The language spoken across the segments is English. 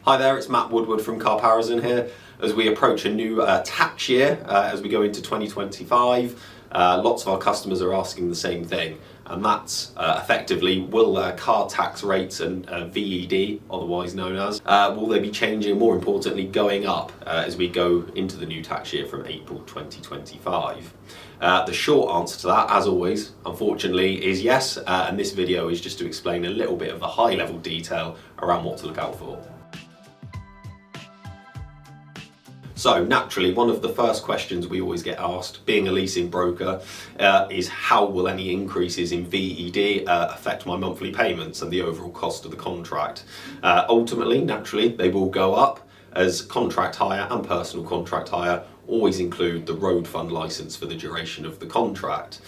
Hi there, it's Matt Woodward from Carparison here. As we approach a new tax year, as we go into 2025, lots of our customers are asking the same thing, and that's effectively, will car tax rates and VED, otherwise known as, will they be changing, more importantly going up as we go into the new tax year from April 2025? The short answer to that, as always, unfortunately, is yes, and this video is just to explain a little bit of the high level detail around what to look out for. So naturally, one of the first questions we always get asked, being a leasing broker, is how will any increases in VED affect my monthly payments and the overall cost of the contract? Ultimately, naturally, they will go up, as contract hire and personal contract hire always include the road fund licence for the duration of the contract.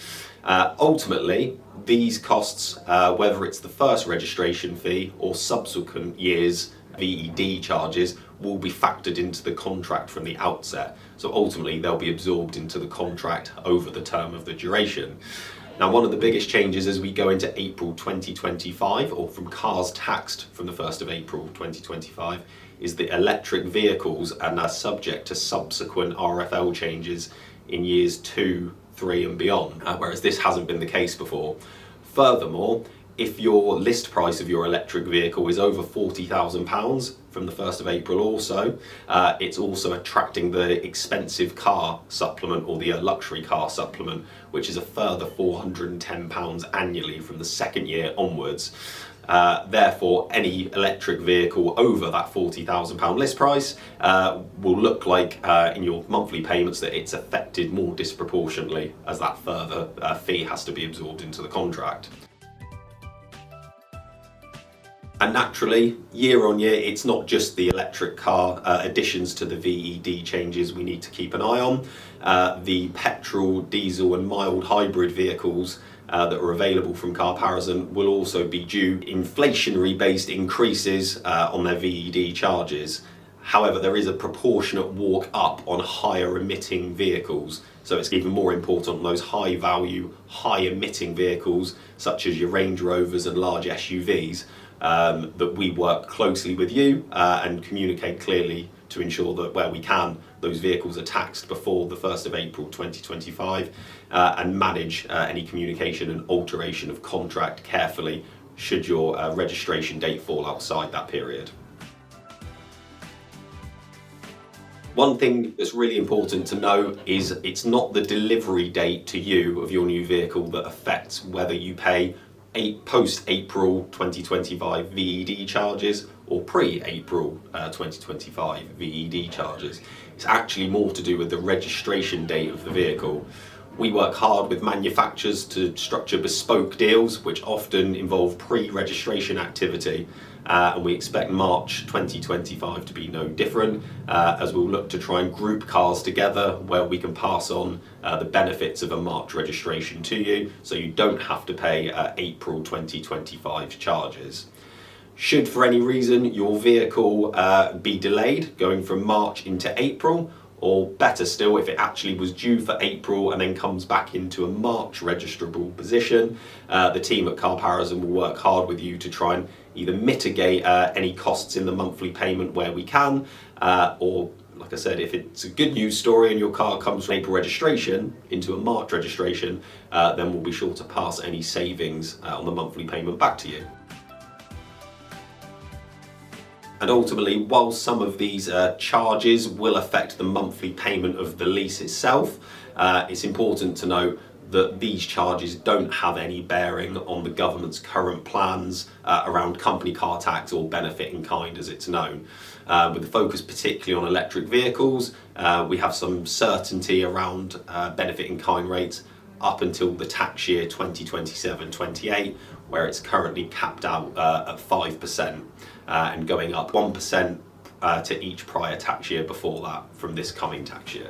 Ultimately, these costs, whether it's the first registration fee or subsequent years' VED charges, will be factored into the contract from the outset. So ultimately they'll be absorbed into the contract over the term of the duration. Now, one of the biggest changes as we go into April 2025, or from cars taxed from the 1st of April 2025, is the electric vehicles and are subject to subsequent RFL changes in years 2, 3 and beyond, whereas this hasn't been the case before. Furthermore, if your list price of your electric vehicle is over £40,000 from the 1st of April also, it's also attracting the expensive car supplement, or the luxury car supplement, which is a further £410 annually from the second year onwards. Therefore, any electric vehicle over that £40,000 list price will look like in your monthly payments that it's affected more disproportionately, as that further fee has to be absorbed into the contract. And naturally, year on year, it's not just the electric car additions to the VED changes we need to keep an eye on. The petrol, diesel and mild hybrid vehicles that are available from Carparison will also be due inflationary based increases on their VED charges. However, there is a proportionate walk up on higher emitting vehicles. So it's even more important on those high value, high emitting vehicles, such as your Range Rovers and large SUVs, that we work closely with you and communicate clearly to ensure that where we can, those vehicles are taxed before the 1st of April 2025 and manage any communication and alteration of contract carefully should your registration date fall outside that period. One thing that's really important to know is it's not the delivery date to you of your new vehicle that affects whether you pay post-April 2025 VED charges or pre-April 2025 VED charges. It's actually more to do with the registration date of the vehicle. We work hard with manufacturers to structure bespoke deals, which often involve pre-registration activity, and we expect March 2025 to be no different, as we'll look to try and group cars together where we can pass on the benefits of a March registration to you, so you don't have to pay April 2025 charges. Should for any reason your vehicle be delayed going from March into April, or better still, if it actually was due for April and then comes back into a March registrable position, the team at Carparison will work hard with you to try and either mitigate any costs in the monthly payment where we can, or like I said, if it's a good news story and your car comes from April registration into a March registration, then we'll be sure to pass any savings on the monthly payment back to you. And ultimately, while some of these charges will affect the monthly payment of the lease itself, it's important to note that these charges don't have any bearing on the government's current plans around company car tax or benefit in kind as it's known. With the focus particularly on electric vehicles, we have some certainty around benefit in kind rates up until the tax year 2027-28, where it's currently capped out at 5%. And going up 1% to each prior tax year before that from this coming tax year.